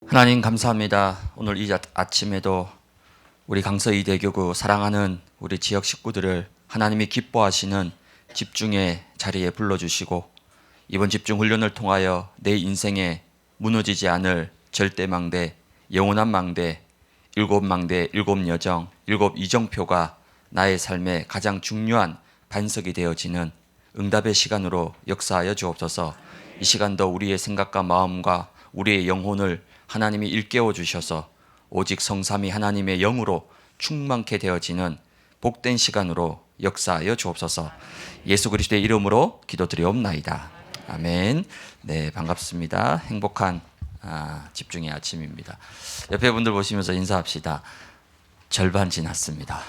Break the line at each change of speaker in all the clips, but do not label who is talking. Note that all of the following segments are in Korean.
하나님 감사합니다. 오늘 이 아침에도 우리 강서이 대교구 사랑하는 우리 지역 식구들을 하나님이 기뻐하시는 집중의 자리에 불러주시고 이번 집중 훈련을 통하여 내 인생에 무너지지 않을 절대 망대, 영원한 망대, 일곱 망대, 일곱 여정, 일곱 이정표가 나의 삶의 가장 중요한 반석이 되어지는 응답의 시간으로 역사하여 주옵소서. 이 시간도 우리의 생각과 마음과 우리의 영혼을 하나님이 일깨워 주셔서 오직 성삼위 하나님의 영으로 충만케 되어지는 복된 시간으로 역사하여 주옵소서. 예수 그리스도의 이름으로 기도드리옵나이다. 아멘. 네, 반갑습니다. 행복한 집중의 아침입니다. 옆에 분들 보시면서 인사합시다. 절반 지났습니다.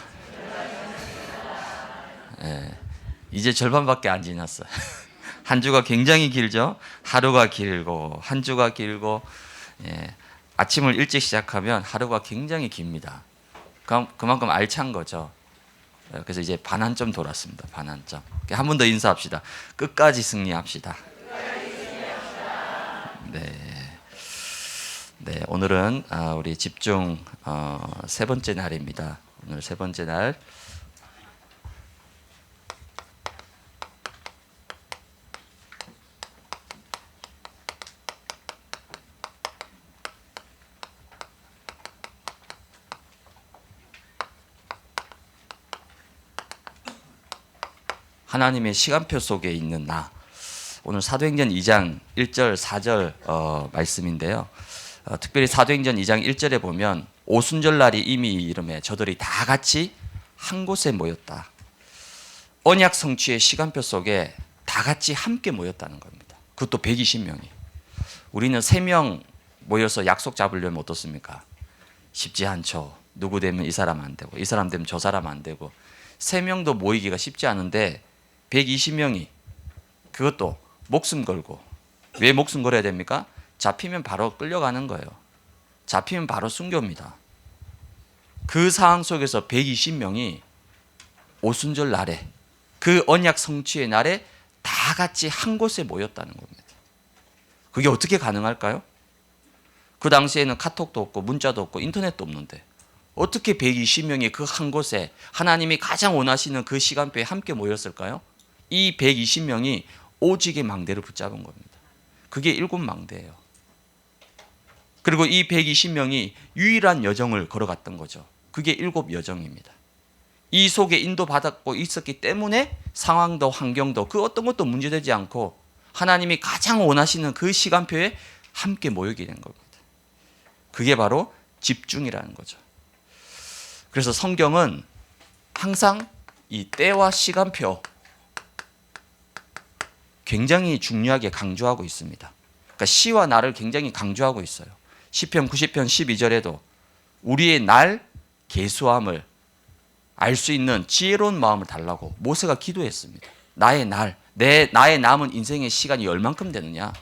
네, 이제 절반밖에 안 지났어요. 한 주가 굉장히 길죠. 하루가 길고 한 주가 길고, 예, 아침을 일찍 시작하면 하루가 굉장히 깁니다. 그만큼 알찬 거죠. 그래서 이제 반환점 돌았습니다. 반환점. 한 번 더 인사합시다. 끝까지 승리합시다. 네, 네, 오늘은 우리 집중 세 번째 날입니다. 오늘 세 번째 날. 하나님의 시간표 속에 있는 나. 오늘 사도행전 2장 1절 4절 말씀인데요. 특별히 사도행전 2장 1절에 보면 오순절날이 이미 이름에 저들이 다 같이 한 곳에 모였다. 언약 성취의 시간표 속에 다 같이 함께 모였다는 겁니다. 그것도 120명이. 우리는 3명 모여서 약속 잡으려면 어떻습니까? 쉽지 않죠. 누구 되면 이 사람 안 되고 이 사람 되면 저 사람 안 되고 3명도 모이기가 쉽지 않은데 120명이 그것도 목숨 걸고. 왜 목숨 걸어야 됩니까? 잡히면 바로 끌려가는 거예요. 잡히면 바로 순교입니다. 그 상황 속에서 120명이 오순절 날에 그 언약 성취의 날에 다 같이 한 곳에 모였다는 겁니다. 그게 어떻게 가능할까요? 그 당시에는 카톡도 없고 문자도 없고 인터넷도 없는데 어떻게 120명이 그 한 곳에 하나님이 가장 원하시는 그 시간표에 함께 모였을까요? 이 120명이 오직의 망대를 붙잡은 겁니다. 그게 일곱 망대예요. 그리고 이 120명이 유일한 여정을 걸어갔던 거죠. 그게 일곱 여정입니다. 이 속에 인도받았고 있었기 때문에 상황도 환경도 그 어떤 것도 문제되지 않고 하나님이 가장 원하시는 그 시간표에 함께 모이게 된 겁니다. 그게 바로 집중이라는 거죠. 그래서 성경은 항상 이 때와 시간표 굉장히 중요하게 강조하고 있습니다. 그러니까 시와 날을 굉장히 강조하고 있어요. 시편 90편 12절에도 우리의 날 계수함을 알 수 있는 지혜로운 마음을 달라고 모세가 기도했습니다. 나의 날, 나의 남은 인생의 시간이 얼만큼 되느냐.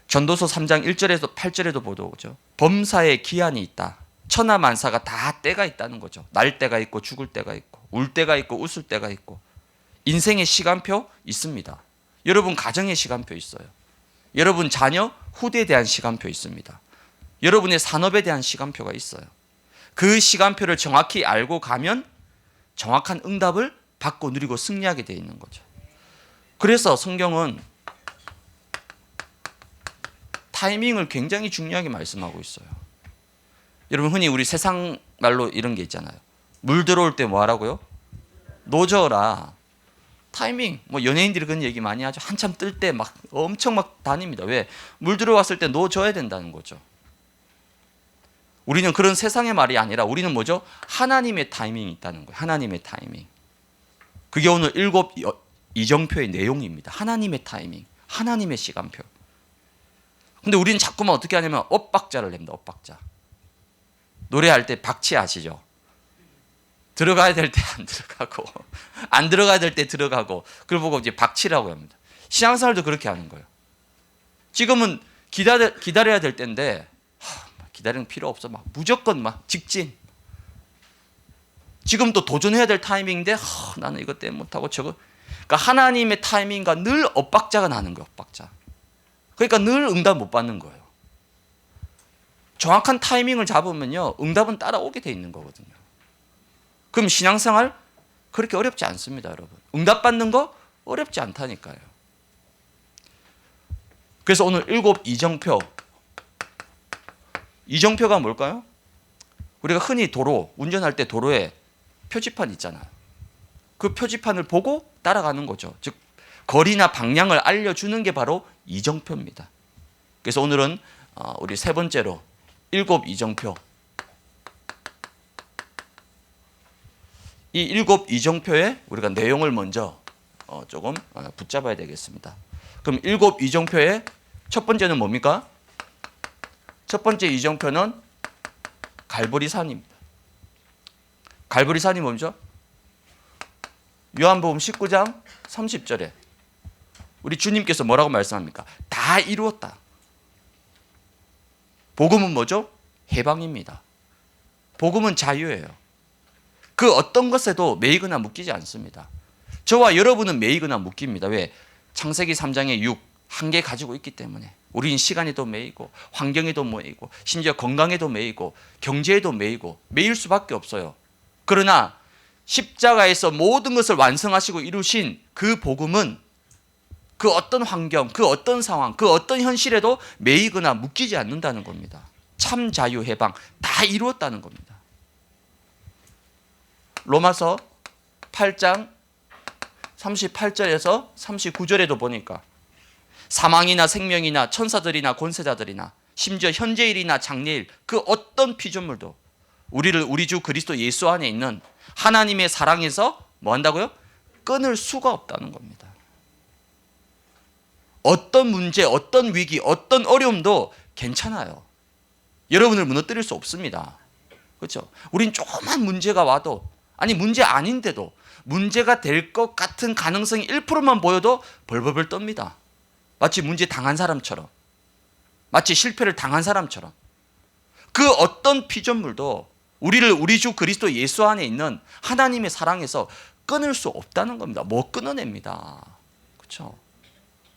전도서 3장 1절에서 8절에도 보도죠. 범사에 기한이 있다. 천하 만사가 다 때가 있다는 거죠. 날 때가 있고 죽을 때가 있고 울 때가 있고 웃을 때가 있고 인생의 시간표 있습니다. 여러분 가정의 시간표 있어요. 여러분 자녀 후대에 대한 시간표 있습니다. 여러분의 산업에 대한 시간표가 있어요. 그 시간표를 정확히 알고 가면 정확한 응답을 받고 누리고 승리하게 되어 있는 거죠. 그래서 성경은 타이밍을 굉장히 중요하게 말씀하고 있어요. 여러분 흔히 우리 세상 말로 이런 게 있잖아요. 물 들어올 때 뭐 하라고요? 노져라. 타이밍. 뭐 연예인들이 그런 얘기 많이 하죠. 한참 뜰 때 막 엄청 막 다닙니다. 왜? 물 들어왔을 때 노져야 된다는 거죠. 우리는 그런 세상의 말이 아니라 우리는 뭐죠? 하나님의 타이밍이 있다는 거예요. 하나님의 타이밍. 그게 오늘 일곱 이정표의 내용입니다. 하나님의 타이밍, 하나님의 시간표. 근데 우리는 자꾸만 어떻게 하냐면 엇박자를 냅니다. 엇박자. 노래할 때 박치 아시죠? 들어가야 될 때 안 들어가고 안 들어가야 될 때 들어가고 그걸 보고 이제 박치라고 합니다. 신앙생활도 그렇게 하는 거예요. 지금은 기다려야 될 때인데 기다리는 필요 없어. 막 무조건 막 직진. 지금 또 도전해야 될 타이밍인데 나는 이것 때문에 못하고 저거. 그러니까 하나님의 타이밍과 늘 엇박자가 나는 거예요. 엇박자. 그러니까 늘 응답 못 받는 거예요. 정확한 타이밍을 잡으면요, 응답은 따라오게 돼 있는 거거든요. 그럼 신앙생활 그렇게 어렵지 않습니다, 여러분. 응답 받는 거 어렵지 않다니까요. 그래서 오늘 7 이정표. 이정표가 뭘까요? 우리가 흔히 도로, 운전할 때 도로에 표지판 있잖아요. 그 표지판을 보고 따라가는 거죠. 즉 거리나 방향을 알려주는 게 바로 이정표입니다. 그래서 오늘은 우리 세 번째로 7 이정표. 이 7 이정표의 우리가 내용을 먼저 조금 붙잡아야 되겠습니다. 그럼 7 이정표의 첫 번째는 뭡니까? 첫 번째 이정표는 갈보리산입니다. 갈보리산이 뭐죠? 요한복음 19장 30절에 우리 주님께서 뭐라고 말씀합니까? 다 이루었다. 복음은 뭐죠? 해방입니다. 복음은 자유예요. 그 어떤 것에도 매이거나 묶이지 않습니다. 저와 여러분은 매이거나 묶입니다. 왜? 창세기 3장의 6 한계 가지고 있기 때문에. 우리는 시간에도 매이고 환경에도 매이고 심지어 건강에도 매이고 경제에도 매이고 매일 수밖에 없어요. 그러나 십자가에서 모든 것을 완성하시고 이루신 그 복음은 그 어떤 환경, 그 어떤 상황, 그 어떤 현실에도 매이거나 묶이지 않는다는 겁니다. 참 자유 해방 다 이루었다는 겁니다. 로마서 8장 38절에서 39절에도 보니까 사망이나 생명이나 천사들이나 권세자들이나 심지어 현재일이나 장래일 그 어떤 피조물도 우리를 우리 주 그리스도 예수 안에 있는 하나님의 사랑에서 뭐 한다고요? 끊을 수가 없다는 겁니다. 어떤 문제, 어떤 위기, 어떤 어려움도 괜찮아요. 여러분을 무너뜨릴 수 없습니다. 그렇죠? 우린 조그만 문제가 와도 아니 문제 아닌데도 문제가 될 것 같은 가능성이 1%만 보여도 벌벌벌 떱니다. 마치 문제 당한 사람처럼, 마치 실패를 당한 사람처럼. 그 어떤 피조물도 우리를 우리 주 그리스도 예수 안에 있는 하나님의 사랑에서 끊을 수 없다는 겁니다. 못 끊어냅니다. 그렇죠?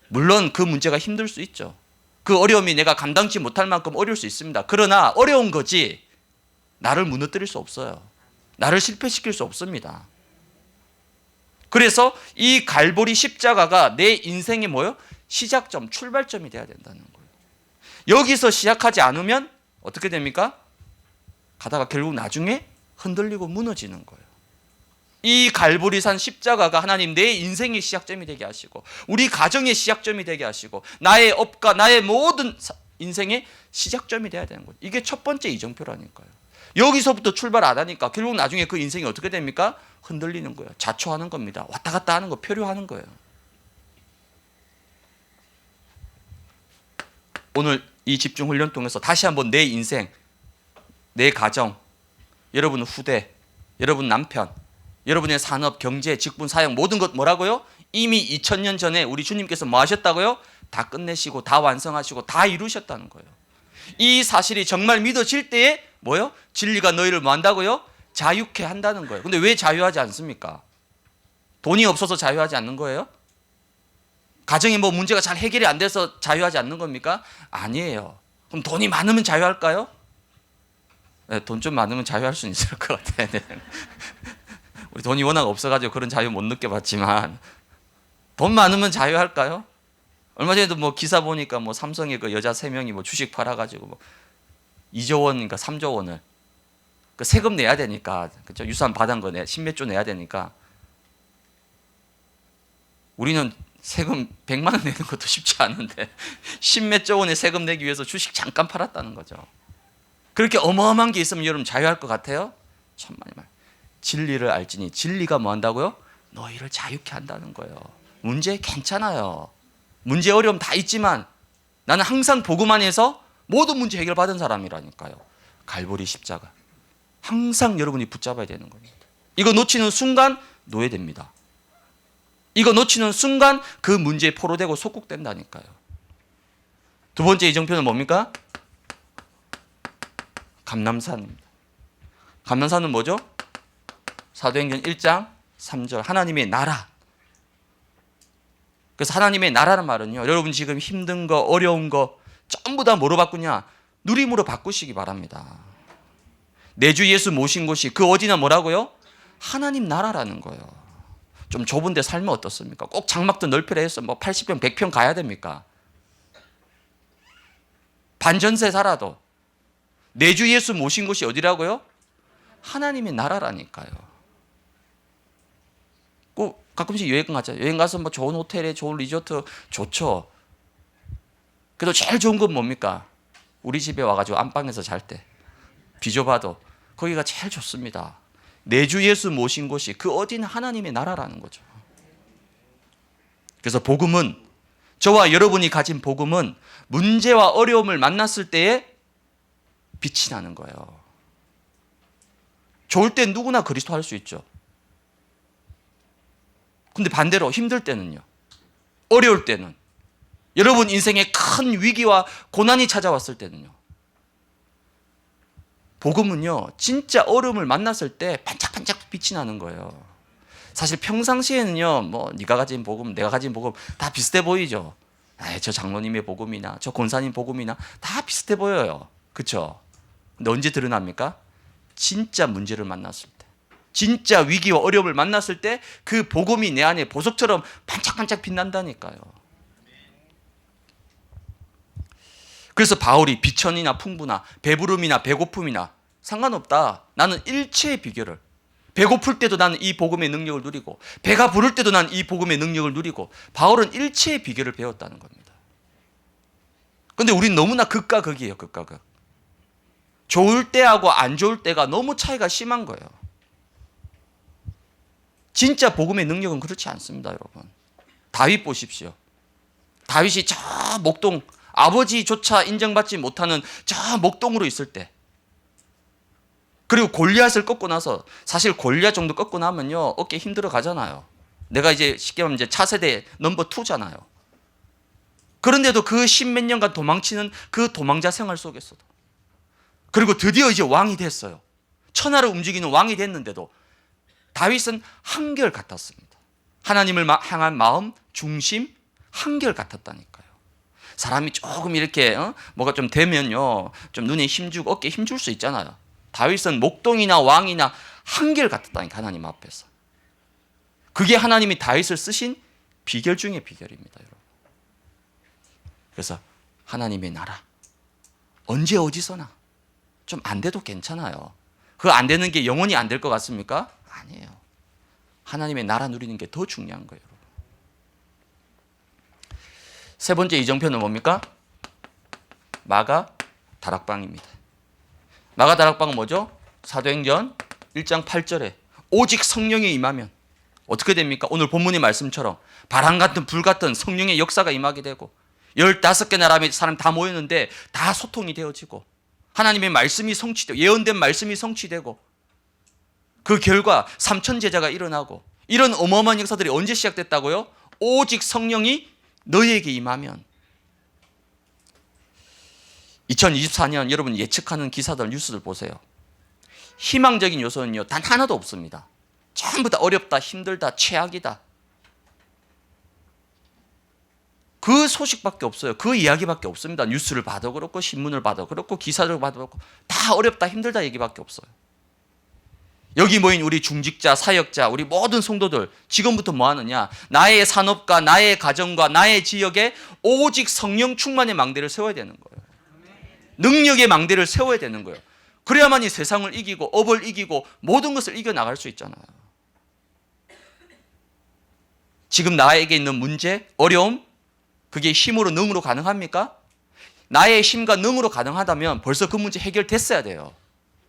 물론 그 문제가 힘들 수 있죠. 그 어려움이 내가 감당치 못할 만큼 어려울 수 있습니다. 그러나 어려운 거지 나를 무너뜨릴 수 없어요. 나를 실패시킬 수 없습니다. 그래서 이 갈보리 십자가가 내 인생의 뭐요? 시작점, 출발점이 돼야 된다는 거예요. 여기서 시작하지 않으면 어떻게 됩니까? 가다가 결국 나중에 흔들리고 무너지는 거예요. 이 갈보리산 십자가가 하나님 내 인생의 시작점이 되게 하시고 우리 가정의 시작점이 되게 하시고 나의 업과 나의 모든 인생의 시작점이 돼야 되는 거예요. 이게 첫 번째 이정표라니까요. 여기서부터 출발 안 하니까 결국 나중에 그 인생이 어떻게 됩니까? 흔들리는 거예요. 자초하는 겁니다. 왔다 갔다 하는 거, 표류하는 거예요. 오늘 이 집중 훈련 통해서 다시 한번 내 인생, 내 가정, 여러분 후대, 여러분 남편, 여러분의 산업, 경제, 직분, 사역 모든 것 뭐라고요? 이미 2000년 전에 우리 주님께서 뭐 하셨다고요? 다 끝내시고 다 완성하시고 다 이루셨다는 거예요. 이 사실이 정말 믿어질 때에 뭐요? 진리가 너희를 뭐 한다고요? 자유케 한다는 거예요. 근데 왜 자유하지 않습니까? 돈이 없어서 자유하지 않는 거예요? 가정에 뭐 문제가 잘 해결이 안 돼서 자유하지 않는 겁니까? 아니에요. 그럼 돈이 많으면 자유할까요? 네, 돈 좀 많으면 자유할 수는 있을 것 같아요. 네. 우리 돈이 워낙 없어가지고 그런 자유 못 느껴봤지만 돈 많으면 자유할까요? 얼마 전에도 뭐 기사 보니까 뭐 삼성의 그 여자 3명이 뭐 주식 팔아가지고 뭐 2조 원인가 3조 원을 그 세금 내야 되니까 그렇죠? 유산 받은 거 십몇 조 내야 되니까 우리는 세금 100만 원 내는 것도 쉽지 않은데 십몇 조 원의 세금 내기 위해서 주식 잠깐 팔았다는 거죠. 그렇게 어마어마한 게 있으면 여러분 자유할 것 같아요? 천만의 말. 진리를 알지니 진리가 뭐 한다고요? 너희를 자유케 한다는 거예요. 문제 괜찮아요. 문제 어려움 다 있지만 나는 항상 복음 안에서 모든 문제 해결받은 사람이라니까요. 갈보리 십자가. 항상 여러분이 붙잡아야 되는 겁니다. 이거 놓치는 순간 노예됩니다. 이거 놓치는 순간 그 문제에 포로되고 속국된다니까요. 두 번째 이정표는 뭡니까? 감람산입니다. 감람산은 뭐죠? 사도행전 1장 3절 하나님의 나라. 그래서 하나님의 나라는 말은요, 여러분 지금 힘든 거, 어려운 거 전부 다 뭐로 바꾸냐? 누림으로 바꾸시기 바랍니다. 내 주 예수 모신 곳이 그 어디나 뭐라고요? 하나님 나라라는 거예요. 좀 좁은 데 살면 어떻습니까? 꼭 장막도 넓히라 해서 뭐 80평, 100평 가야 됩니까? 반전세 살아도 내 주 예수 모신 곳이 어디라고요? 하나님의 나라라니까요. 꼭 가끔씩 여행 가죠. 여행 가서 뭐 좋은 호텔에 좋은 리조트 좋죠. 그래도 제일 좋은 건 뭡니까? 우리 집에 와가지고 안방에서 잘 때 비좁아도 거기가 제일 좋습니다. 내 주 예수 모신 곳이 그 어디는 하나님의 나라라는 거죠. 그래서 복음은, 저와 여러분이 가진 복음은 문제와 어려움을 만났을 때에 빛이 나는 거예요. 좋을 땐 누구나 그리스도 할 수 있죠. 근데 반대로 힘들 때는요, 어려울 때는, 여러분 인생에 큰 위기와 고난이 찾아왔을 때는요, 복음은요 진짜 어려움을 만났을 때 반짝반짝 빛이 나는 거예요. 사실 평상시에는요, 뭐 네가 가진 복음, 내가 가진 복음 다 비슷해 보이죠. 저 장로님의 복음이나 저 권사님 복음이나 다 비슷해 보여요. 그렇죠? 근데 언제 드러납니까? 진짜 문제를 만났을 때, 진짜 위기와 어려움을 만났을 때 그 복음이 내 안에 보석처럼 반짝반짝 빛난다니까요. 그래서 바울이 비천이나 풍부나 배부름이나 배고픔이나 상관없다. 나는 일체의 비결을, 배고플 때도 나는 이 복음의 능력을 누리고 배가 부를 때도 나는 이 복음의 능력을 누리고, 바울은 일체의 비결을 배웠다는 겁니다. 그런데 우린 너무나 극과 극이에요. 극과 극. 좋을 때하고 안 좋을 때가 너무 차이가 심한 거예요. 진짜 복음의 능력은 그렇지 않습니다, 여러분. 다윗 보십시오. 다윗이 저 목동, 아버지조차 인정받지 못하는 저 목동으로 있을 때, 그리고 골리앗을 꺾고 나서, 사실 골리앗 정도 꺾고 나면요 어깨 힘들어 가잖아요. 내가 이제 쉽게 말하면 이제 차세대 넘버 2잖아요. 그런데도 그 십몇 년간 도망치는 그 도망자 생활 속에서도, 그리고 드디어 이제 왕이 됐어요. 천하를 움직이는 왕이 됐는데도 다윗은 한결 같았습니다. 하나님을 향한 마음, 중심, 한결 같았다니까요. 사람이 조금 이렇게 뭐가 좀 되면요 좀 눈에 힘주고 어깨에 힘줄 수 있잖아요. 다윗은 목동이나 왕이나 한결 같았다니까, 하나님 앞에서. 그게 하나님이 다윗을 쓰신 비결 중의 비결입니다, 여러분. 그래서 하나님의 나라, 언제 어디서나 좀 안 돼도 괜찮아요. 그 안 되는 게 영원히 안 될 것 같습니까? 아니에요. 하나님의 나라 누리는 게 더 중요한 거예요, 여러분. 세 번째 이정표는 뭡니까? 마가 다락방입니다. 마가 다락방은 뭐죠? 사도행전 1장 8절에 오직 성령이 임하면 어떻게 됩니까? 오늘 본문의 말씀처럼 바람 같은 불 같은 성령의 역사가 임하게 되고, 15개 나라의 사람 다 모였는데 다 소통이 되어지고, 하나님의 말씀이 성취되고, 예언된 말씀이 성취되고, 그 결과 3천 제자가 일어나고, 이런 어마어마한 역사들이 언제 시작됐다고요? 오직 성령이 너희에게 임하면. 2024년 여러분 예측하는 기사들, 뉴스들 보세요. 희망적인 요소는요 단 하나도 없습니다. 전부 다 어렵다, 힘들다, 최악이다, 그 소식밖에 없어요. 그 이야기밖에 없습니다. 뉴스를 봐도 그렇고 신문을 봐도 그렇고 기사를 봐도 그렇고 다 어렵다, 힘들다 얘기밖에 없어요. 여기 모인 우리 중직자, 사역자, 우리 모든 성도들 지금부터 뭐 하느냐? 나의 산업과 나의 가정과 나의 지역에 오직 성령 충만의 망대를 세워야 되는 거예요. 능력의 망대를 세워야 되는 거예요. 그래야만 이 세상을 이기고 업을 이기고 모든 것을 이겨나갈 수 있잖아요. 지금 나에게 있는 문제, 어려움, 그게 힘으로 능으로 가능합니까? 나의 힘과 능으로 가능하다면 벌써 그 문제 해결됐어야 돼요.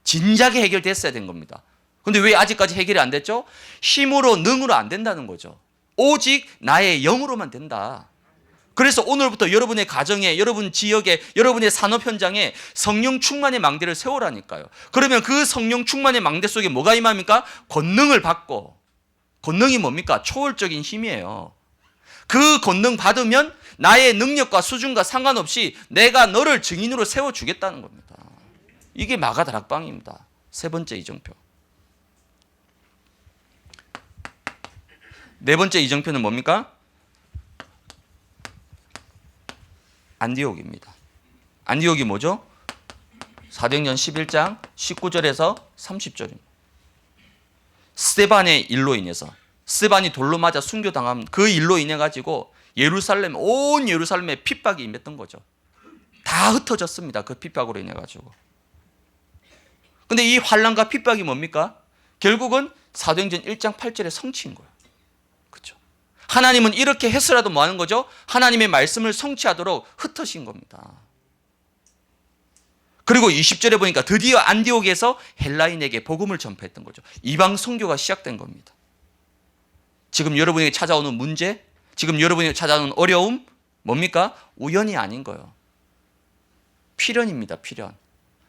진작에 해결됐어야 된 겁니다. 근데 왜 아직까지 해결이 안 됐죠? 힘으로 능으로 안 된다는 거죠. 오직 나의 영으로만 된다. 그래서 오늘부터 여러분의 가정에, 여러분 지역에, 여러분의 산업 현장에 성령 충만의 망대를 세우라니까요. 그러면 그 성령 충만의 망대 속에 뭐가 임합니까? 권능을 받고, 권능이 뭡니까? 초월적인 힘이에요. 그 권능 받으면 나의 능력과 수준과 상관없이 내가 너를 증인으로 세워주겠다는 겁니다. 이게 마가 다락방입니다. 세 번째 이정표. 네 번째 이정표는 뭡니까? 안디옥입니다. 안디옥이 뭐죠? 사도행전 11장 19절에서 30절입니다. 스데반의 일로 인해서, 스데반이 돌로 맞아 순교당한 그 일로 인해 가지고 온 예루살렘에 핍박이 임했던 거죠. 다 흩어졌습니다. 그 핍박으로 인해 가지고. 근데 이 환난과 핍박이 뭡니까? 결국은 사도행전 1장 8절의 성취인 거예요. 그렇죠? 하나님은 이렇게 해서라도 뭐 하는 거죠? 하나님의 말씀을 성취하도록 흩으신 겁니다. 그리고 20절에 보니까 드디어 안디옥에서 헬라인에게 복음을 전파했던 거죠. 이방 선교가 시작된 겁니다. 지금 여러분에게 찾아오는 문제, 지금 여러분에게 찾아오는 어려움 뭡니까? 우연이 아닌 거예요. 필연입니다. 필연.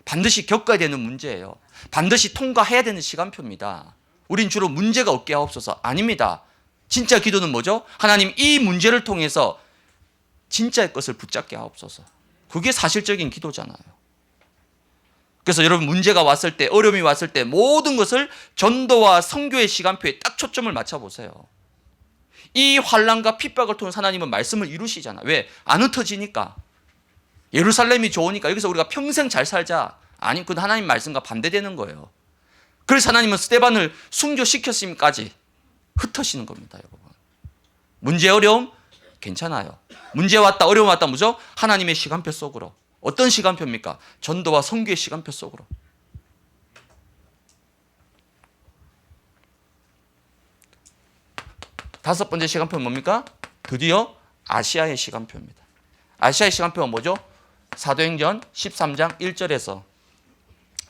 반드시 겪어야 되는 문제예요. 반드시 통과해야 되는 시간표입니다. 우린 주로 문제가 없게 하옵소서. 아닙니다. 진짜 기도는 뭐죠? 하나님, 이 문제를 통해서 진짜의 것을 붙잡게 하옵소서. 그게 사실적인 기도잖아요. 그래서 여러분, 문제가 왔을 때, 어려움이 왔을 때 모든 것을 전도와 선교의 시간표에 딱 초점을 맞춰보세요. 이 환난과 핍박을 통해 하나님은 말씀을 이루시잖아. 왜? 안 흩어지니까. 예루살렘이 좋으니까 여기서 우리가 평생 잘 살자. 아니, 그건 하나님 말씀과 반대되는 거예요. 그래서 하나님은 스데반을 순교시켰음까지 흩으시는 겁니다, 여러분. 문제, 어려움 괜찮아요. 문제 왔다, 어려움 왔다, 뭐죠? 하나님의 시간표 속으로. 어떤 시간표입니까? 전도와 선교의 시간표 속으로. 다섯 번째 시간표는 뭡니까? 드디어 아시아의 시간표입니다. 아시아의 시간표가 뭐죠? 사도행전 13장 1절에서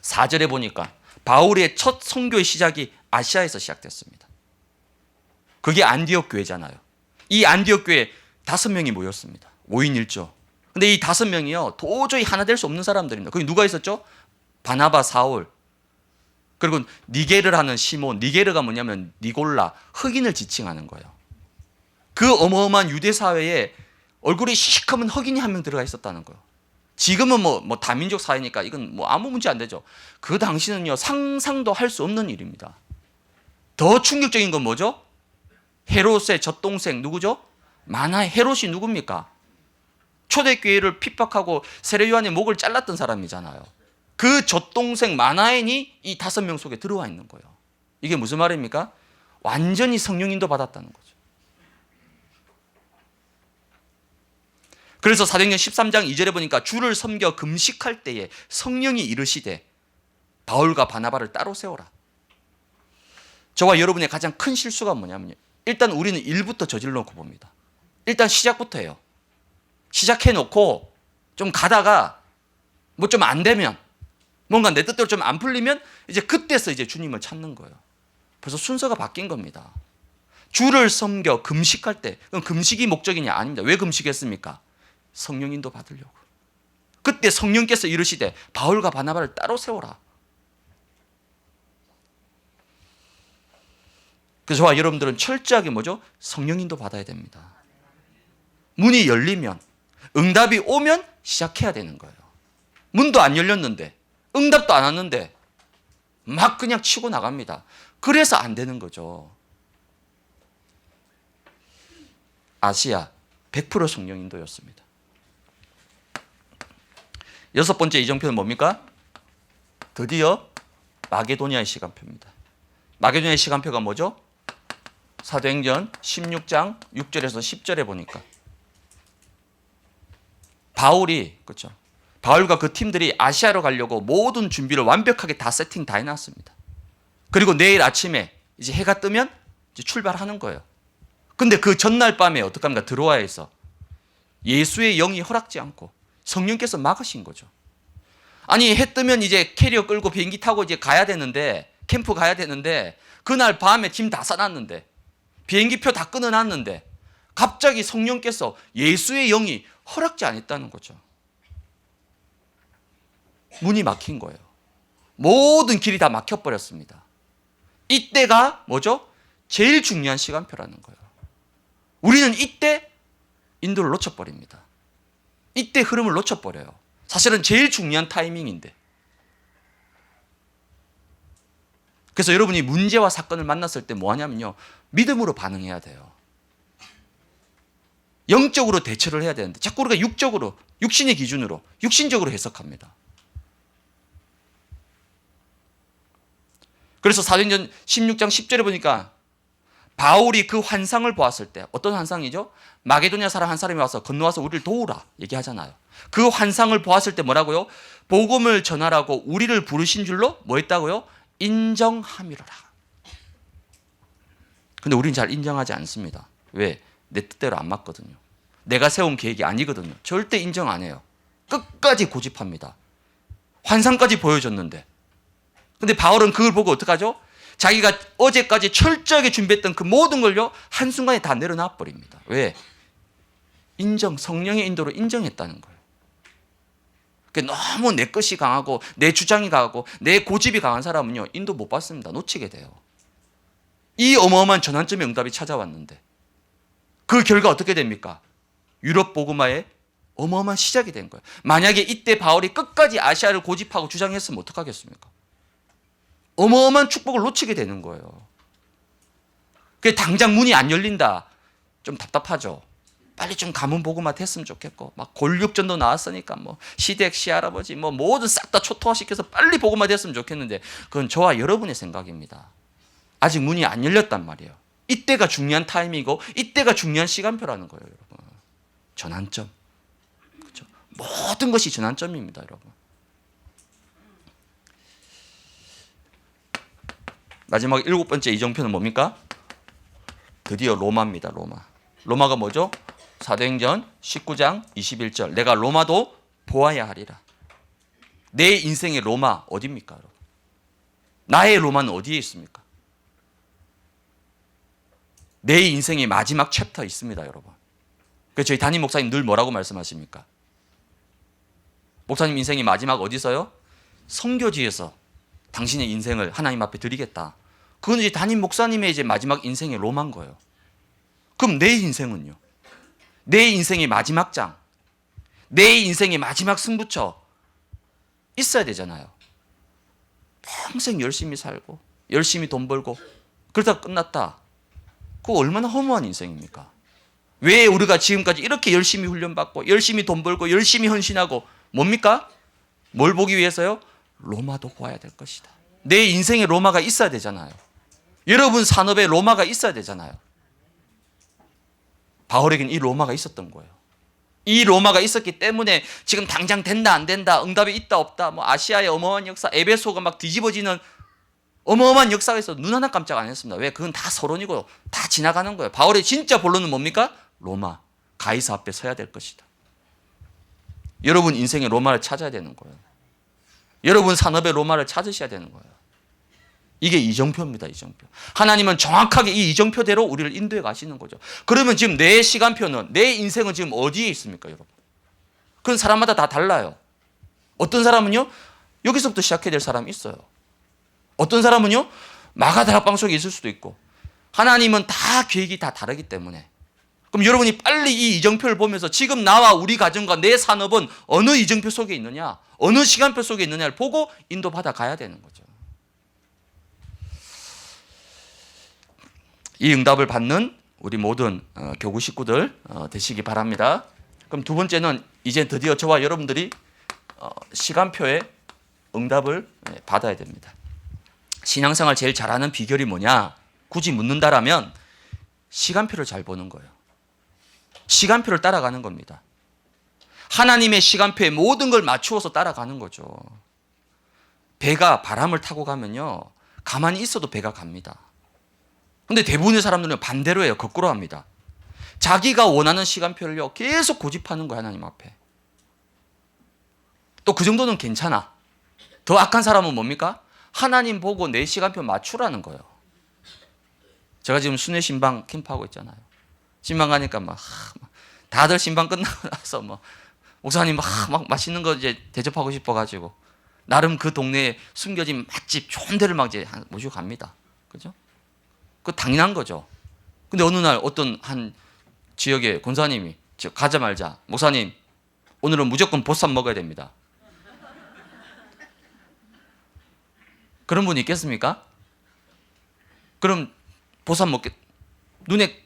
4절에 보니까 바울의 첫 선교의 시작이 아시아에서 시작됐습니다. 그게 안디옥 교회잖아요. 이 안디옥 교회에 5명이 모였습니다. 5인 1조. 근데 이 5명이요, 도저히 하나 될 수 없는 사람들입니다. 거기 누가 있었죠? 바나바, 사울, 그리고 니게르를 하는 시몬. 니게르가 뭐냐면 니골라, 흑인을 지칭하는 거예요. 그 어마어마한 유대 사회에 얼굴이 시커먼 흑인이 한 명 들어가 있었다는 거예요. 지금은 뭐 다민족 사회니까 이건 뭐 아무 문제 안 되죠. 그 당시는요, 상상도 할 수 없는 일입니다. 더 충격적인 건 뭐죠? 헤롯의 젖동생 누구죠? 마나의 헤롯이 누굽니까? 초대교회를 핍박하고 세례요한의 목을 잘랐던 사람이잖아요. 그 젖동생 마나엔이 이 5명 속에 들어와 있는 거예요. 이게 무슨 말입니까? 완전히 성령인도 받았다는 거죠. 그래서 사도행전 13장 2절에 보니까 주를 섬겨 금식할 때에 성령이 이르시되 바울과 바나바를 따로 세워라. 저와 여러분의 가장 큰 실수가 뭐냐면요, 일단 우리는 일부터 저질러 놓고 봅니다. 일단 시작부터 해요. 시작해 놓고 좀 가다가 뭐 좀 안 되면, 뭔가 내 뜻대로 좀 안 풀리면 이제 그때서 이제 주님을 찾는 거예요. 벌써 순서가 바뀐 겁니다. 주를 섬겨 금식할 때, 그럼 금식이 목적이냐? 아닙니다. 왜 금식했습니까? 성령인도 받으려고. 그때 성령께서 이르시되 바울과 바나바를 따로 세워라. 그래서 저와 여러분들은 철저하게 뭐죠? 성령인도 받아야 됩니다. 문이 열리면, 응답이 오면 시작해야 되는 거예요. 문도 안 열렸는데, 응답도 안 왔는데 막 그냥 치고 나갑니다. 그래서 안 되는 거죠. 아시아 100% 성령 인도였습니다. 여섯 번째 이정표는 뭡니까? 드디어 마게도니아의 시간표입니다. 마게도니아의 시간표가 뭐죠? 사도행전 16장 6절에서 10절에 보니까 바울이, 그렇죠, 바울과 그 팀들이 아시아로 가려고 모든 준비를 완벽하게 다 세팅 다 해놨습니다. 그리고 내일 아침에 이제 해가 뜨면 이제 출발하는 거예요. 근데 그 전날 밤에 어떡합니까? 드로아에서 예수의 영이 허락지 않고 성령께서 막으신 거죠. 아니, 해 뜨면 이제 캐리어 끌고 비행기 타고 이제 가야 되는데, 캠프 가야 되는데, 그날 밤에 짐 다 싸놨는데, 비행기표 다 끊어놨는데 갑자기 성령께서, 예수의 영이 허락지 않았다는 거죠. 문이 막힌 거예요. 모든 길이 다 막혀버렸습니다. 이때가 뭐죠? 제일 중요한 시간표라는 거예요. 우리는 이때 인도를 놓쳐버립니다. 이때 흐름을 놓쳐버려요. 사실은 제일 중요한 타이밍인데. 그래서 여러분이 문제와 사건을 만났을 때 뭐 하냐면요, 믿음으로 반응해야 돼요. 영적으로 대처를 해야 되는데 자꾸 우리가 육적으로, 육신의 기준으로, 육신적으로 해석합니다. 그래서 사도행전 16장 10절에 보니까 바울이 그 환상을 보았을 때, 어떤 환상이죠? 마게도냐 사람 한 사람이 와서 건너와서 우리를 도우라 얘기하잖아요. 그 환상을 보았을 때 뭐라고요? 복음을 전하라고 우리를 부르신 줄로 뭐 했다고요? 인정함이로라. 근데 우리는 잘 인정하지 않습니다. 왜? 내 뜻대로 안 맞거든요. 내가 세운 계획이 아니거든요. 절대 인정 안 해요. 끝까지 고집합니다. 환상까지 보여줬는데. 근데 바울은 그걸 보고 어떡하죠? 자기가 어제까지 철저하게 준비했던 그 모든 걸요, 한순간에 다 내려놔 버립니다. 왜? 성령의 인도로 인정했다는 거예요. 너무 내 것이 강하고 내 주장이 강하고 내 고집이 강한 사람은요, 인도 못 받습니다. 놓치게 돼요. 이 어마어마한 전환점의 응답이 찾아왔는데 그 결과 어떻게 됩니까? 유럽 복음화의 어마어마한 시작이 된 거예요. 만약에 이때 바울이 끝까지 아시아를 고집하고 주장했으면 어떡하겠습니까? 어마어마한 축복을 놓치게 되는 거예요. 당장 문이 안 열린다. 좀 답답하죠. 빨리 좀 가문 복음화 됐으면 좋겠고, 막 골육전도 나왔으니까 뭐 시댁, 시할아버지 뭐 모든 싹 다 초토화시켜서 빨리 복음화 됐으면 좋겠는데 그건 저와 여러분의 생각입니다. 아직 문이 안 열렸단 말이에요. 이때가 중요한 타이밍이고 이때가 중요한 시간표라는 거예요, 여러분. 전환점. 그렇죠? 모든 것이 전환점입니다, 여러분. 마지막 7번째 이정표는 뭡니까? 드디어 로마입니다. 로마가 뭐죠? 사도행전 19장 21절. 내가 로마도 보아야 하리라. 내 인생의 로마 어디입니까, 여러분? 나의 로마는 어디에 있습니까? 내 인생의 마지막 챕터 있습니다, 여러분. 그래서 저희 담임 목사님 늘 뭐라고 말씀하십니까? 목사님 인생의 마지막 어디서요? 선교지에서 당신의 인생을 하나님 앞에 드리겠다. 그건 이제 담임 목사님의 이제 마지막 인생의 로마인 거예요. 그럼 내 인생은요? 내 인생의 마지막 장, 내 인생의 마지막 승부처 있어야 되잖아요. 평생 열심히 살고 열심히 돈 벌고 그러다 끝났다. 그거 얼마나 허무한 인생입니까? 왜 우리가 지금까지 이렇게 열심히 훈련받고 열심히 돈 벌고 열심히 헌신하고 뭡니까? 뭘 보기 위해서요? 로마도 보아야 될 것이다. 내 인생에 로마가 있어야 되잖아요. 여러분 산업에 로마가 있어야 되잖아요. 바울에게는 이 로마가 있었던 거예요. 이 로마가 있었기 때문에 지금 당장 된다 안 된다, 응답이 있다 없다, 뭐 아시아의 어마어마한 역사, 에베소가 막 뒤집어지는 어마어마한 역사가 있어 눈 하나 깜짝 안 했습니다. 왜? 그건 다 서론이고 다 지나가는 거예요. 바울의 진짜 본론은 뭡니까? 로마, 가이사 앞에 서야 될 것이다. 여러분 인생의 로마를 찾아야 되는 거예요. 여러분 산업의 로마를 찾으셔야 되는 거예요. 이게 이정표입니다. 이정표. 하나님은 정확하게 이 이정표대로 우리를 인도해 가시는 거죠. 그러면 지금 내 시간표는, 내 인생은 지금 어디에 있습니까, 여러분? 그건 사람마다 다 달라요. 어떤 사람은요, 여기서부터 시작해야 될 사람이 있어요. 어떤 사람은요, 마가다락방 속에 있을 수도 있고. 하나님은 다 계획이 다 다르기 때문에. 그럼 여러분이 빨리 이 이정표를 보면서 지금 나와 우리 가정과 내 산업은 어느 이정표 속에 있느냐, 어느 시간표 속에 있느냐를 보고 인도받아 가야 되는 거죠. 이 응답을 받는 우리 모든 교구 식구들 되시기 바랍니다. 그럼 두 번째는 이제 드디어 저와 여러분들이 시간표의 응답을 받아야 됩니다. 신앙생활 제일 잘하는 비결이 뭐냐? 굳이 묻는다라면 시간표를 잘 보는 거예요. 시간표를 따라가는 겁니다. 하나님의 시간표에 모든 걸 맞추어서 따라가는 거죠. 배가 바람을 타고 가면요, 가만히 있어도 배가 갑니다. 근데 대부분의 사람들은 반대로 해요. 거꾸로 합니다. 자기가 원하는 시간표를요, 계속 고집하는 거예요, 하나님 앞에. 또 그 정도는 괜찮아. 더 악한 사람은 뭡니까? 하나님 보고 내 시간표 맞추라는 거예요. 제가 지금 순회 신방 캠프하고 있잖아요. 신방 가니까 막 다들 신방 끝나고 나서 목사님 막 맛있는 거 이제 대접하고 싶어가지고 나름 그 동네에 숨겨진 맛집 좋은 데를 막 이제 모시고 갑니다. 그죠? 그 당연한 거죠. 근데 어느 날 어떤 한 지역의 권사님이 가자마자 목사님 오늘은 무조건 보쌈 먹어야 됩니다. 그런 분이 있겠습니까? 그럼 보쌈 눈에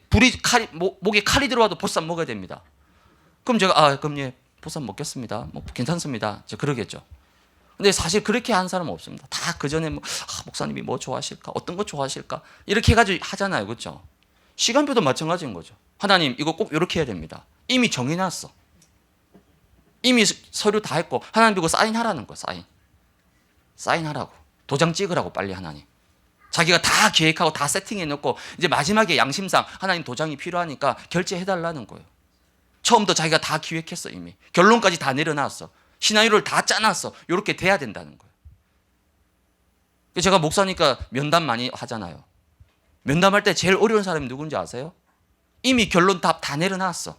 목에 칼이 들어와도 보쌈 먹어야 됩니다. 그럼 제가 그럼 예, 보쌈 먹겠습니다. 뭐 괜찮습니다. 저 그러겠죠. 근데 사실 그렇게 한 사람은 없습니다. 다 그 전에 목사님이 뭐 좋아하실까, 어떤 거 좋아하실까 이렇게 해가지고 하잖아요, 그렇죠? 시간표도 마찬가지인 거죠. 하나님 이거 꼭 이렇게 해야 됩니다. 이미 정해놨어. 이미 서류 다 했고 하나님 이거 사인하라는 거, 사인하라고, 도장 찍으라고 빨리 하나님. 자기가 다 계획하고 다 세팅해놓고 이제 마지막에 양심상 하나님 도장이 필요하니까 결제해달라는 거예요. 처음부터 자기가 다 기획했어. 이미 결론까지 다 내려놨어. 시나리오를 다 짜놨어. 이렇게 돼야 된다는 거예요. 제가 목사니까 면담 많이 하잖아요. 면담할 때 제일 어려운 사람이 누군지 아세요? 이미 결론 다 내려놨어.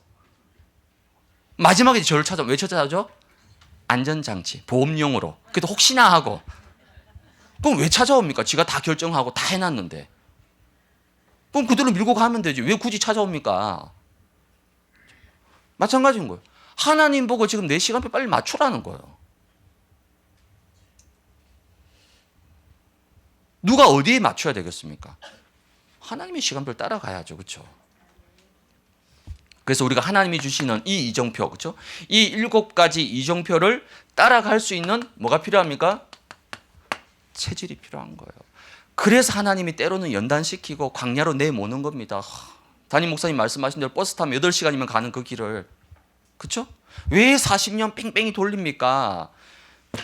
마지막에 저를 찾아. 왜 찾아죠? 안전장치, 보험용으로. 그래도 혹시나 하고. 그럼 왜 찾아옵니까? 지가 다 결정하고 다 해놨는데. 그럼 그대로 밀고 가면 되지. 왜 굳이 찾아옵니까? 마찬가지인 거예요. 하나님 보고 지금 내 시간표 빨리 맞추라는 거예요. 누가 어디에 맞춰야 되겠습니까? 하나님의 시간표를 따라가야죠. 그렇죠? 그래서 우리가 하나님이 주시는 이 이정표, 그렇죠? 이 7가지 이정표를 따라갈 수 있는 뭐가 필요합니까? 체질이 필요한 거예요. 그래서 하나님이 때로는 연단시키고 광야로 내모는 겁니다. 담임 목사님 말씀하신 대로 버스 타면 8시간이면 가는 그 길을, 그렇죠? 왜 40년 뺑뺑이 돌립니까?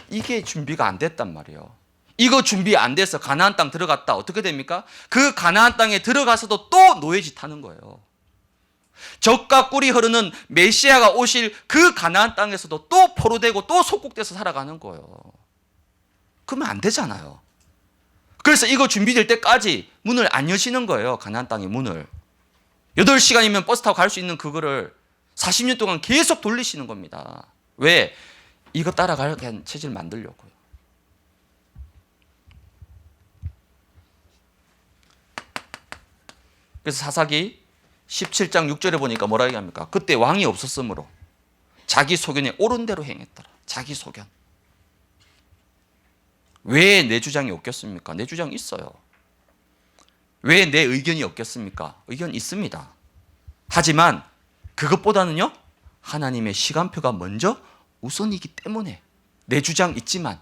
이게 준비가 안 됐단 말이에요. 이거 준비 안 돼서 가나안 땅 들어갔다. 어떻게 됩니까? 그 가나안 땅에 들어가서도 또 노예짓 하는 거예요. 젖과 꿀이 흐르는 메시아가 오실 그 가나안 땅에서도 또 포로되고 또 속국돼서 살아가는 거예요. 그러면 안 되잖아요. 그래서 이거 준비될 때까지 문을 안 여시는 거예요. 가나안 땅의 문을. 8시간이면 버스 타고 갈 수 있는 그거를 40년 동안 계속 돌리시는 겁니다. 왜? 이거 따라가게 한 체질 만들려고요. 그래서 사사기 17장 6절에 보니까 뭐라 얘기합니까? 그때 왕이 없었으므로 자기 소견에 옳은 대로 행했더라. 자기 소견. 왜 내 주장이 없겠습니까? 내 주장이 있어요. 왜 내 의견이 없겠습니까? 의견 있습니다. 하지만 그것보다는요, 하나님의 시간표가 먼저 우선이기 때문에 내 주장 있지만,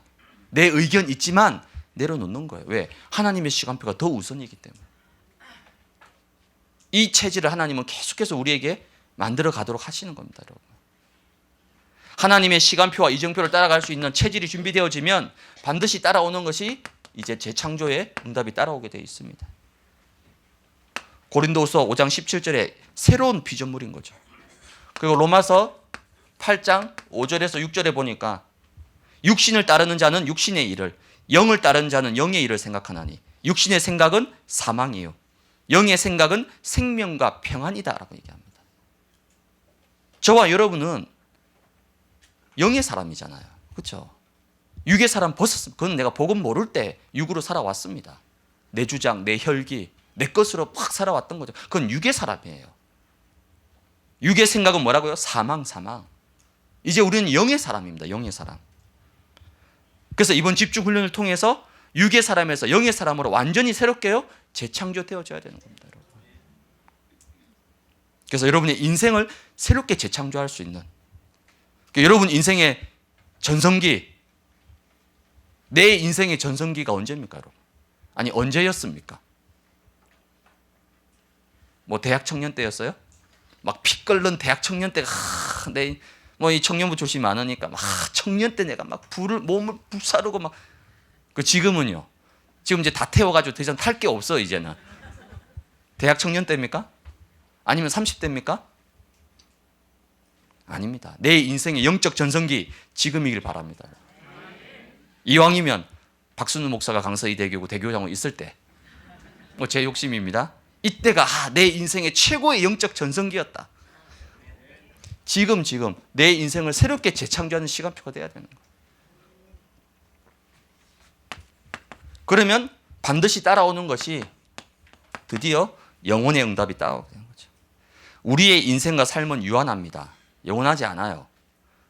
내 의견 있지만 내려놓는 거예요. 왜? 하나님의 시간표가 더 우선이기 때문에. 이 체질을 하나님은 계속해서 우리에게 만들어 가도록 하시는 겁니다, 여러분. 하나님의 시간표와 이정표를 따라갈 수 있는 체질이 준비되어지면 반드시 따라오는 것이 이제 재창조의 응답이 따라오게 되어 있습니다. 고린도후서 5장 17절에 새로운 피조물인 거죠. 그리고 로마서 8장 5절에서 6절에 보니까 육신을 따르는 자는 육신의 일을, 영을 따르는 자는 영의 일을 생각하나니 육신의 생각은 사망이요 영의 생각은 생명과 평안이다라고 얘기합니다. 저와 여러분은 영의 사람이잖아요. 그렇죠? 육의 사람 벗었습니다. 그건 내가 복음 모를 때 육으로 살아왔습니다. 내 주장, 내 혈기, 내 것으로 팍 살아왔던 거죠. 그건 육의 사람이에요. 육의 생각은 뭐라고요? 사망. 이제 우리는 영의 사람입니다. 영의 사람. 그래서 이번 집중 훈련을 통해서 육의 사람에서 영의 사람으로 완전히 새롭게요 재창조되어져야 되는 겁니다. 여러분. 그래서 여러분의 인생을 새롭게 재창조할 수 있는, 여러분 인생의 전성기, 내 인생의 전성기가 언제입니까, 여러분? 아니 언제였습니까? 뭐 대학 청년 때였어요? 막 피 끓는 대학 청년 때가 뭐 이 청년부 출신이 많으니까 막 청년 때 내가 막 몸을 불사르고 막. 그 지금은요? 지금 이제 다 태워가지고 더 이상 탈 게 없어 이제는. 대학 청년 때입니까? 아니면 30대입니까? 아닙니다. 내 인생의 영적 전성기 지금이길 바랍니다. 이왕이면 박순우 목사가 강서이대교구 대교장으로 있을 때, 뭐 제 욕심입니다. 이때가 내 인생의 최고의 영적 전성기였다. 지금 내 인생을 새롭게 재창조하는 시간표가 돼야 되는 거예요. 그러면 반드시 따라오는 것이 드디어 영혼의 응답이 따라오게 되는 거죠. 우리의 인생과 삶은 유한합니다. 영원하지 않아요.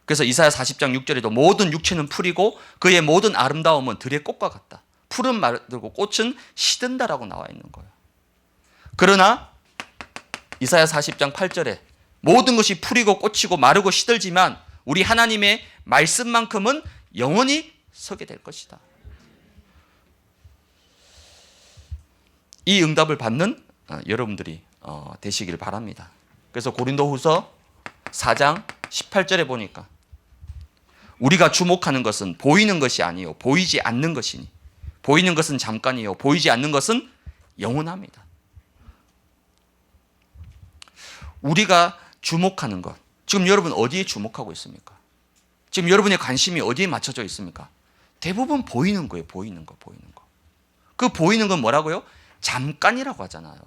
그래서 이사야 40장 6절에도 모든 육체는 풀이고 그의 모든 아름다움은 들의 꽃과 같다. 풀은 마르고 꽃은 시든다라고 나와 있는 거예요. 그러나 이사야 40장 8절에 모든 것이 풀이고 꽂히고 마르고 시들지만 우리 하나님의 말씀만큼은 영원히 서게 될 것이다. 이 응답을 받는 여러분들이 되시길 바랍니다. 그래서 고린도후서 4장 18절에 보니까 우리가 주목하는 것은 보이는 것이 아니요 보이지 않는 것이니 보이는 것은 잠깐이요 보이지 않는 것은 영원합니다. 우리가 주목하는 것, 지금 여러분 어디에 주목하고 있습니까? 지금 여러분의 관심이 어디에 맞춰져 있습니까? 대부분 보이는 거예요. 보이는 거. 그 보이는 건 뭐라고요? 잠깐이라고 하잖아요.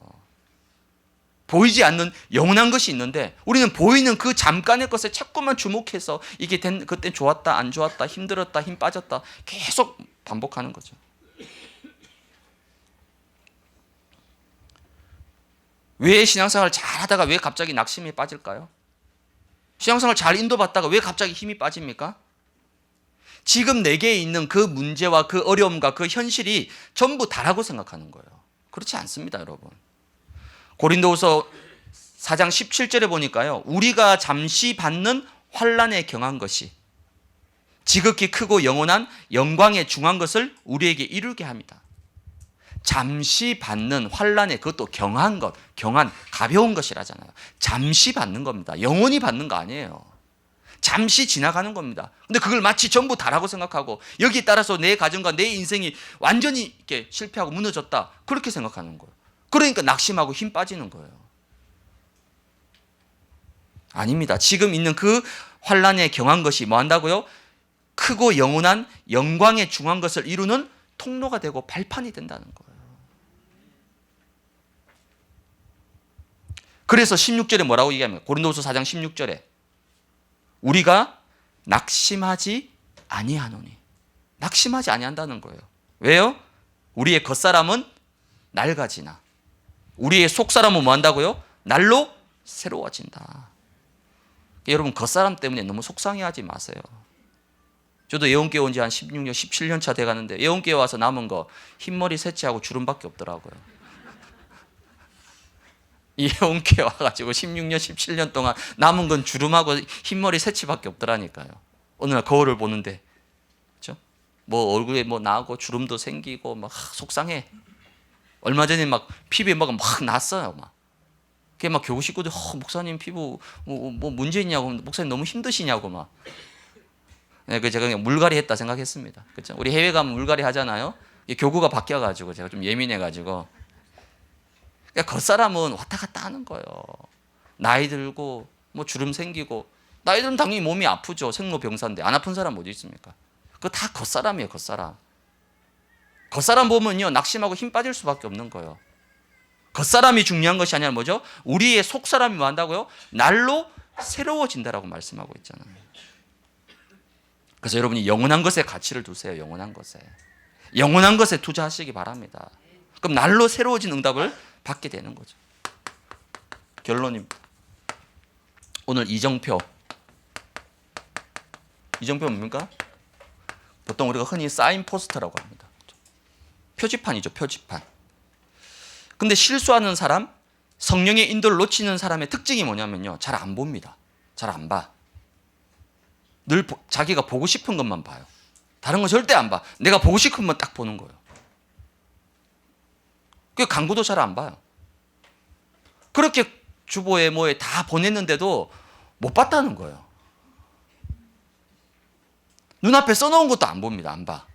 보이지 않는 영원한 것이 있는데 우리는 보이는 그 잠깐의 것에 자꾸만 주목해서 이게 그때 좋았다 안 좋았다 힘들었다 힘 빠졌다 계속 반복하는 거죠. 왜 신앙생활을 잘하다가 왜 갑자기 낙심에 빠질까요? 신앙생활을 잘 인도받다가 왜 갑자기 힘이 빠집니까? 지금 내게 있는 그 문제와 그 어려움과 그 현실이 전부 다라고 생각하는 거예요. 그렇지 않습니다, 여러분. 고린도후서 4장 17절에 보니까요. 우리가 잠시 받는 환난에 경한 것이 지극히 크고 영원한 영광에 중한 것을 우리에게 이루게 합니다. 잠시 받는 환난에 그것도 경한 것, 경한 가벼운 것이라잖아요. 잠시 받는 겁니다. 영원히 받는 거 아니에요. 잠시 지나가는 겁니다. 근데 그걸 마치 전부 다라고 생각하고 여기에 따라서 내 가정과 내 인생이 완전히 이렇게 실패하고 무너졌다. 그렇게 생각하는 거예요. 그러니까 낙심하고 힘 빠지는 거예요. 아닙니다. 지금 있는 그 환난에 경한 것이 뭐 한다고요? 크고 영원한 영광에 중한 것을 이루는 통로가 되고 발판이 된다는 거예요. 그래서 16절에 뭐라고 얘기합니까? 고린도후서 4장 16절에 우리가 낙심하지 아니하노니. 낙심하지 아니한다는 거예요. 왜요? 우리의 겉사람은 낡아지나 우리의 속사람은 뭐 한다고요? 날로 새로워진다. 여러분 겉사람 때문에 너무 속상해하지 마세요. 저도 예원교회 온 지 한 16년, 17년 차 돼가는데 예원교회 와서 남은 거 흰머리 새치하고 주름밖에 없더라고요. 예원교회 와가지고 16년, 17년 동안 남은 건 주름하고 흰머리 새치밖에 없더라니까요. 어느 날 거울을 보는데 그렇죠? 뭐 얼굴에 뭐 나고 주름도 생기고 막 속상해. 얼마 전에 막 피부에 막 났어요. 막. 그게 막 교구 식구들 목사님 피부 뭐 문제 있냐고 목사님 너무 힘드시냐고 막. 네, 그 제가 그냥 물갈이 했다 생각했습니다. 그렇죠? 우리 해외 가면 물갈이 하잖아요. 교구가 바뀌어가지고 제가 좀 예민해가지고. 그러니까 겉사람은 왔다 갔다 하는 거예요. 나이 들고 뭐 주름 생기고 나이 들면 당연히 몸이 아프죠. 생로병사인데 안 아픈 사람 어디 있습니까? 그거 다 겉사람이에요. 겉사람. 겉사람 보면요 낙심하고 힘 빠질 수밖에 없는 거예요. 겉사람이 중요한 것이 아니라 뭐죠? 우리의 속사람이 뭐 한다고요? 날로 새로워진다라고 말씀하고 있잖아요. 그래서 여러분이 영원한 것에 가치를 두세요. 영원한 것에 투자하시기 바랍니다. 그럼 날로 새로워진 응답을 받게 되는 거죠. 결론입니다. 오늘 이정표 뭡니까? 보통 우리가 흔히 사인 포스터라고 합니다. 표지판이죠. 표지판. 근데 실수하는 사람, 성령의 인도를 놓치는 사람의 특징이 뭐냐면요. 잘 안 봅니다. 잘 안 봐. 늘 자기가 보고 싶은 것만 봐요. 다른 건 절대 안 봐. 내가 보고 싶은 것만 딱 보는 거예요. 그 강구도 잘 안 봐요. 그렇게 주보에 뭐에 다 보냈는데도 못 봤다는 거예요. 눈앞에 써놓은 것도 안 봅니다. 안 봐.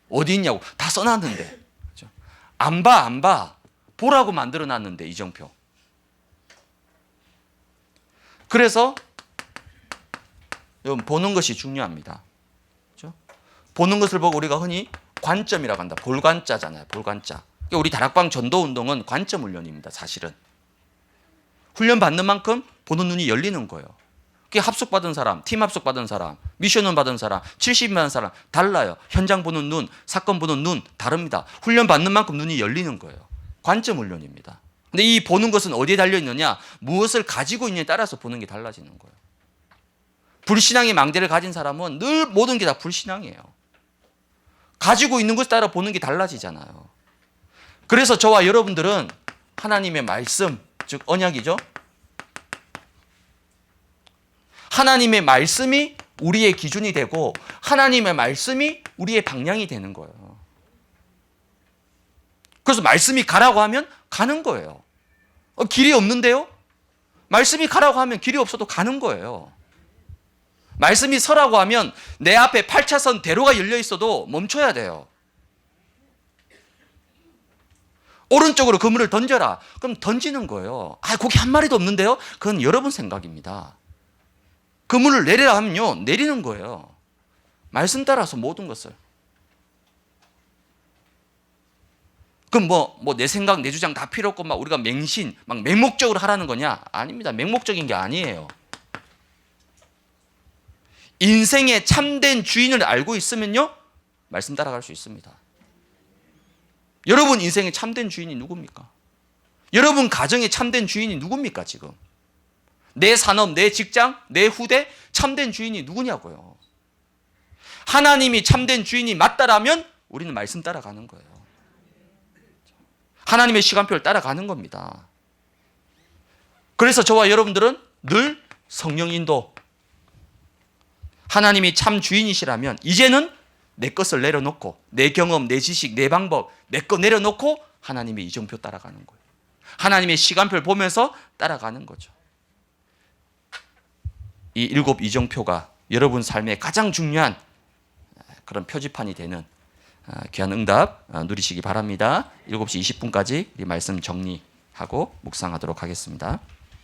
어디 있냐고 다 써놨는데. 그렇죠? 안 봐. 보라고 만들어놨는데 이정표. 그래서 여러분 보는 것이 중요합니다. 그렇죠? 보는 것을 보고 우리가 흔히 관점이라고 한다. 볼관자잖아요. 볼관자. 그러니까 우리 다락방 전도운동은 관점 훈련입니다. 사실은. 훈련 받는 만큼 보는 눈이 열리는 거예요. 그게 합숙받은 사람, 팀 합숙받은 사람, 미션원 받은 사람, 70만 받은 사람 달라요. 현장 보는 눈, 사건 보는 눈 다릅니다. 훈련 받는 만큼 눈이 열리는 거예요. 관점 훈련입니다. 근데 이 보는 것은 어디에 달려 있느냐? 무엇을 가지고 있느냐에 따라서 보는 게 달라지는 거예요. 불신앙의 망대를 가진 사람은 늘 모든 게 다 불신앙이에요. 가지고 있는 것에 따라 보는 게 달라지잖아요. 그래서 저와 여러분들은 하나님의 말씀, 즉 언약이죠. 하나님의 말씀이 우리의 기준이 되고 하나님의 말씀이 우리의 방향이 되는 거예요. 그래서 말씀이 가라고 하면 가는 거예요. 길이 없는데요? 말씀이 가라고 하면 길이 없어도 가는 거예요. 말씀이 서라고 하면 내 앞에 8차선 대로가 열려 있어도 멈춰야 돼요. 오른쪽으로 그물을 던져라. 그럼 던지는 거예요. 고기 한 마리도 없는데요? 그건 여러분 생각입니다. 그물을 내리라 하면요, 내리는 거예요. 말씀 따라서 모든 것을. 그럼 내 생각, 내 주장 다 필요 없고 막 우리가 맹신, 막 맹목적으로 하라는 거냐? 아닙니다. 맹목적인 게 아니에요. 인생의 참된 주인을 알고 있으면요, 말씀 따라갈 수 있습니다. 여러분 인생의 참된 주인이 누굽니까? 여러분 가정의 참된 주인이 누굽니까 지금? 내 산업, 내 직장, 내 후대 참된 주인이 누구냐고요. 하나님이 참된 주인이 맞다라면 우리는 말씀 따라가는 거예요. 하나님의 시간표를 따라가는 겁니다. 그래서 저와 여러분들은 늘 성령 인도, 하나님이 참 주인이시라면 이제는 내 것을 내려놓고 내 경험, 내 지식, 내 방법, 내 거 내려놓고 하나님의 이정표 따라가는 거예요. 하나님의 시간표를 보면서 따라가는 거죠. 이 7 이정표가 여러분 삶의 가장 중요한 그런 표지판이 되는 귀한 응답 누리시기 바랍니다. 7시 20분까지 이 말씀 정리하고 묵상하도록 하겠습니다.